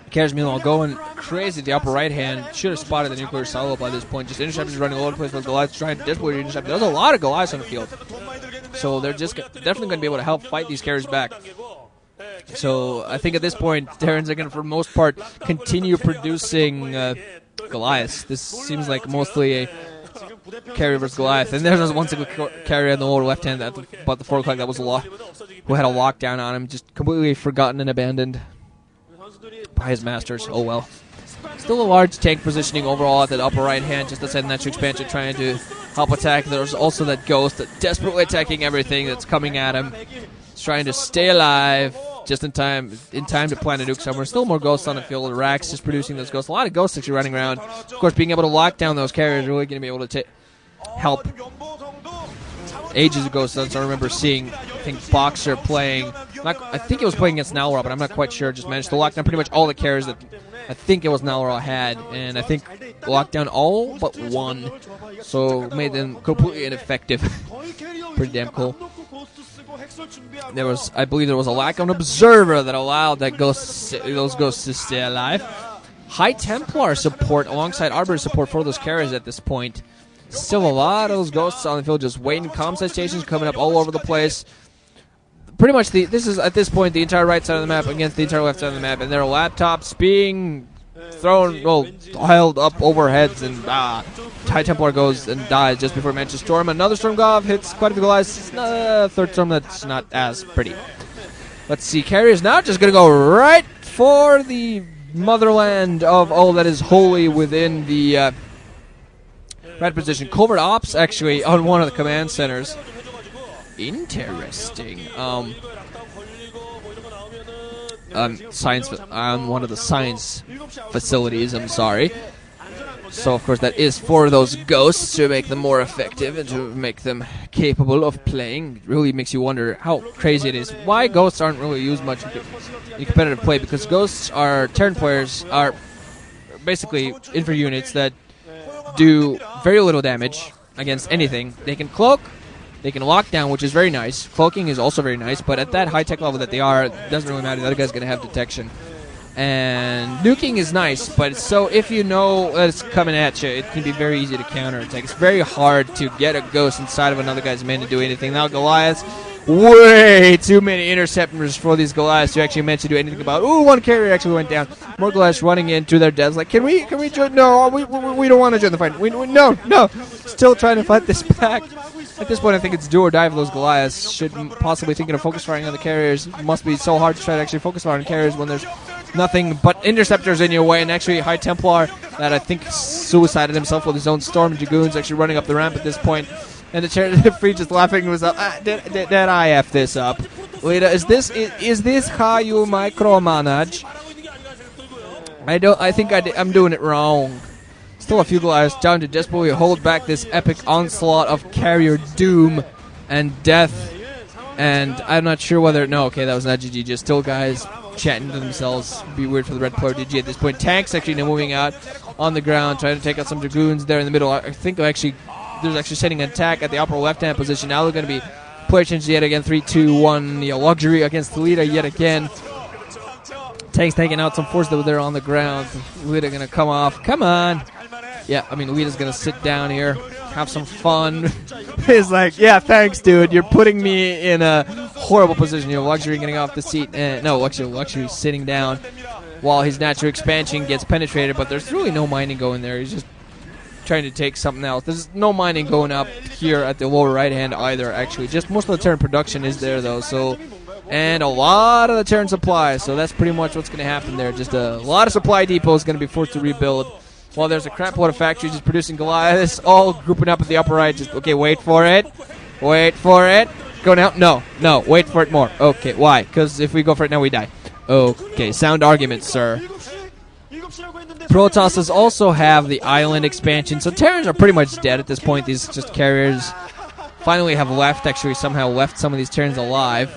Carriers, meanwhile, going crazy at the upper right hand. Should have spotted the nuclear silo by this point. Just interceptors running all over the place with Goliaths trying to desperately intercept. There's a lot of Goliaths on the field. So they're just definitely going to be able to help fight these carriers back. So I think at this point, Terrans are going to, for the most part, continue producing Goliaths. This seems like mostly a carrier versus Goliath. And there's one single carrier on the lower left hand at about the 4 o'clock that was who had a lockdown on him. Just completely forgotten and abandoned by his masters. Oh well. Still a large tank positioning overall at the upper right hand, just outside the natural expansion, trying to help attack. There's also that ghost that desperately attacking everything that's coming at him. He's trying to stay alive just in time to plant a nuke somewhere. Still more ghosts on the field. Rax just producing those ghosts. A lot of ghosts actually running around. Of course, being able to lock down those carriers is really going to be able to help. Ages ago, since I remember seeing, I think Boxer playing. I think it was playing against Nalra, but I'm not quite sure. Just managed to lock down pretty much all the carriers that I think it was Nalra had, and I think locked down all but one, so made them completely ineffective. Pretty damn cool. I believe there was a lack of an observer that allowed those ghosts to stay alive. High Templar support alongside Arbiter support for those carriers at this point. Still a lot of those ghosts on the field just waiting. Comsat stations coming up all over the place. Pretty much this is at this point the entire right side of the map against the entire left side of the map, and there are laptops being thrown, piled up over heads, and High Templar goes and dies just before it matches Storm. Another Storm Gov hits quite a few guys. Third Storm that's not as pretty. Let's see, carriers now just going to go right for the motherland of all that is holy within the right position. Covert Ops actually on one of the command centers. Interesting. Science on one of the science facilities. I'm sorry. So of course that is for those ghosts to make them more effective and to make them capable of playing. It really makes you wonder how crazy it is. Why ghosts aren't really used much in competitive play? Because ghosts are Terran players are basically infra units that do very little damage against anything. They can cloak. They can lock down, which is very nice. Cloaking is also very nice, but at that high-tech level that they are, it doesn't really matter. The other guy's going to have detection. And nuking is nice, but so if you know that it's coming at you, it can be very easy to counterattack. It's very hard to get a ghost inside of another guy's man to do anything. Now Goliaths, way too many interceptors for these Goliaths to actually manage to do anything about. Ooh, one carrier actually went down. More Goliaths running into their deaths. Like, can we join? No, we don't want to join the fight. No. Still trying to fight this back. At this point, I think it's do or die for those Goliaths. Should possibly thinking of focus firing on the carriers. It must be so hard to try to actually focus fire on carriers when there's nothing but interceptors in your way. And actually, High Templar that I think suicided himself with his own Storm Dragoons actually running up the ramp at this point. And the Free just laughing was up. Did I F this up? Leta, is this how you micromanage? I think I'm doing it wrong. Still a few Goliaths down to desperately hold back this epic onslaught of carrier doom and death. And I'm not sure whether... No, okay, that was not GG. Just still guys chatting to themselves. It'd be weird for the red player GG at this point. Tanks actually now moving out on the ground, trying to take out some Dragoons there in the middle. I think there's actually setting an attack at the upper left-hand position. Now they're going to be player changes yet again. 3, 2, 1. Luxury against Leta yet again. Tanks taking out some force that were there on the ground. Leta going to come off. Come on. Yeah, I mean, Leta's going to sit down here, have some fun. He's like, yeah, thanks, dude. You're putting me in a horrible position. Luxury getting off the seat. Luxury sitting down while his natural expansion gets penetrated. But there's really no mining going there. He's just trying to take something else. There's no mining going up here at the lower right hand either, actually. Just most of the Terran production is there, though. And a lot of the Terran supply. So that's pretty much what's going to happen there. Just a lot of supply depots going to be forced to rebuild. While there's a crap load of factories just producing Goliaths, all grouping up at the upper right. Just, okay, wait for it. Go now. No, wait for it more. Okay, why? Because if we go for it now, we die. Okay, sound argument, sir. Protosses also have the island expansion, so Terrans are pretty much dead at this point. These just carriers finally have somehow left some of these Terrans alive.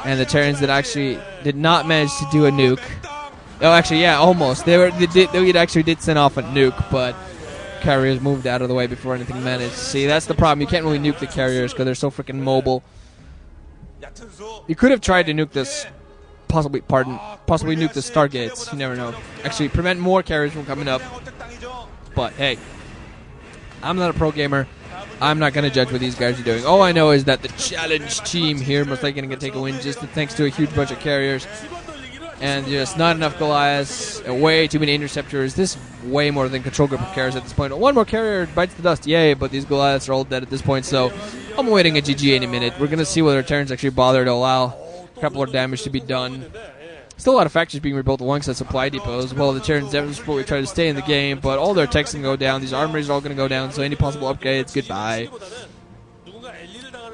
And the Terrans that actually did not manage to do a nuke. Oh, actually, yeah, almost. They actually did send off a nuke, but carriers moved out of the way before anything managed. See, that's the problem. You can't really nuke the carriers because they're so freaking mobile. You could have tried to nuke this possibly nuke the Stargates. You never know. Actually, prevent more carriers from coming up. But hey, I'm not a pro gamer. I'm not going to judge what these guys are doing. All I know is that the challenge team here most likely going to take a win just thanks to a huge bunch of carriers. And just not enough Goliaths, way too many interceptors. This way more than control group of carriers at this point. One more carrier bites the dust, yay, but these Goliaths are all dead at this point, so I'm waiting a GG any minute. We're going to see whether Terrans actually bother to allow a couple of damage to be done. Still a lot of factories being rebuilt alongside supply depots. Well, the Terrans desperately try to stay in the game, but all their techs can go down. These armories are all going to go down, so any possible upgrades, goodbye.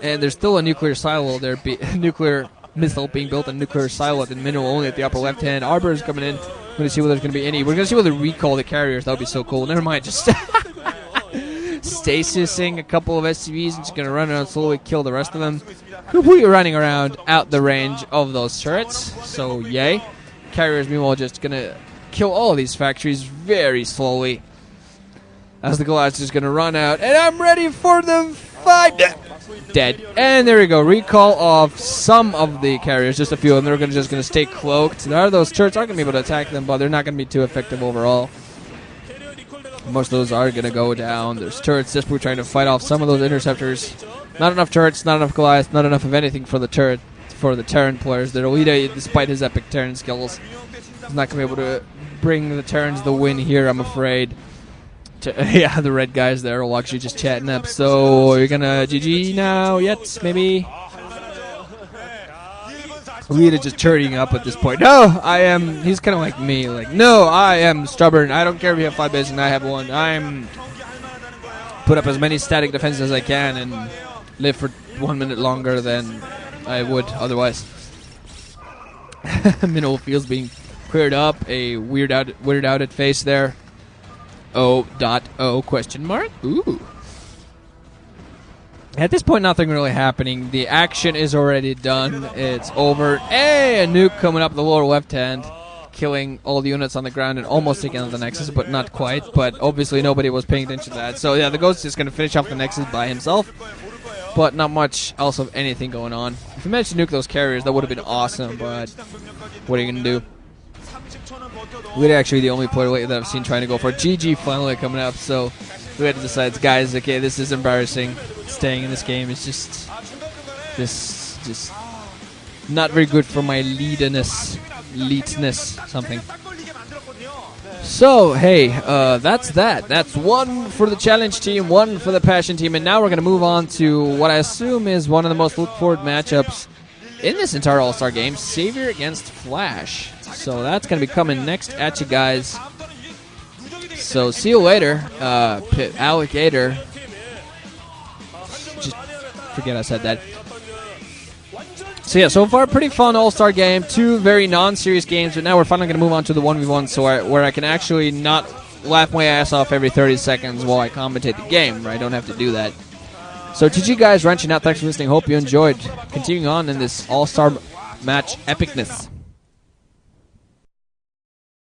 And there's still a nuclear silo there, nuclear missile being built, a nuclear silo at the middle only at the upper left hand. Arbor is coming in. We're going to see whether there's going to be any. We're going to see whether recall the carriers. That would be so cool. Never mind, just stasising a couple of SCVs and just going to run around slowly kill the rest of them. Completely running around out the range of those turrets. So, yay. Carriers, meanwhile, just going to kill all of these factories very slowly. As the Goliath's just going to run out. And I'm ready for the fight. Dead. And there we go. Recall of some of the carriers, just a few of them. They're just going to stay cloaked. Those turrets aren't going to be able to attack them, but they're not going to be too effective overall. Most of those are going to go down. There's turrets desperately trying to fight off some of those interceptors. Not enough turrets, not enough Goliath, not enough of anything for the Terran players. The Leta, despite his epic Terran skills, is not going to be able to bring the Terrans the win here, I'm afraid. Yeah, the red guys there will actually just chatting up. So, you're going to GG now yet, maybe? Leta just turning up at this point. No, he's kind of like me. Like, no, I am stubborn. I don't care if you have 5 bases and I have 1. I'm put up as many static defenses as I can and live for 1 minute longer than I would otherwise. Mineral fields being cleared up. A weirded out face there. O.O question mark? Ooh. At this point, nothing really happening. The action is already done. It's over. Hey, a nuke coming up the lower left hand, killing all the units on the ground and almost taking out the Nexus, but not quite. But obviously, nobody was paying attention to that. So, yeah, the Ghost is going to finish off the Nexus by himself, but not much else of anything going on. If you managed to nuke those carriers, that would have been awesome, but what are you going to do? We're actually the only player lately that I've seen trying to go for GG finally coming up, so we had to decide, guys, okay, this is embarrassing. Staying in this game is just not very good for my leadness, something. So, hey, that's that. That's 1 for the challenge team, 1 for the passion team, and now we're going to move on to what I assume is one of the most looked forward matchups in this entire All-Star game, Savior against Flash. So that's going to be coming next at you guys. So see you later, Alligator. Just forget I said that. So yeah, so far pretty fun All-Star game. 2 very non-serious games, but now we're finally going to move on to the 1v1, so where I can actually not laugh my ass off every 30 seconds while I commentate the game. Right? I don't have to do that. So GG guys, wrenching out. Thanks for listening. Hope you enjoyed. Continuing on in this All-Star match epicness.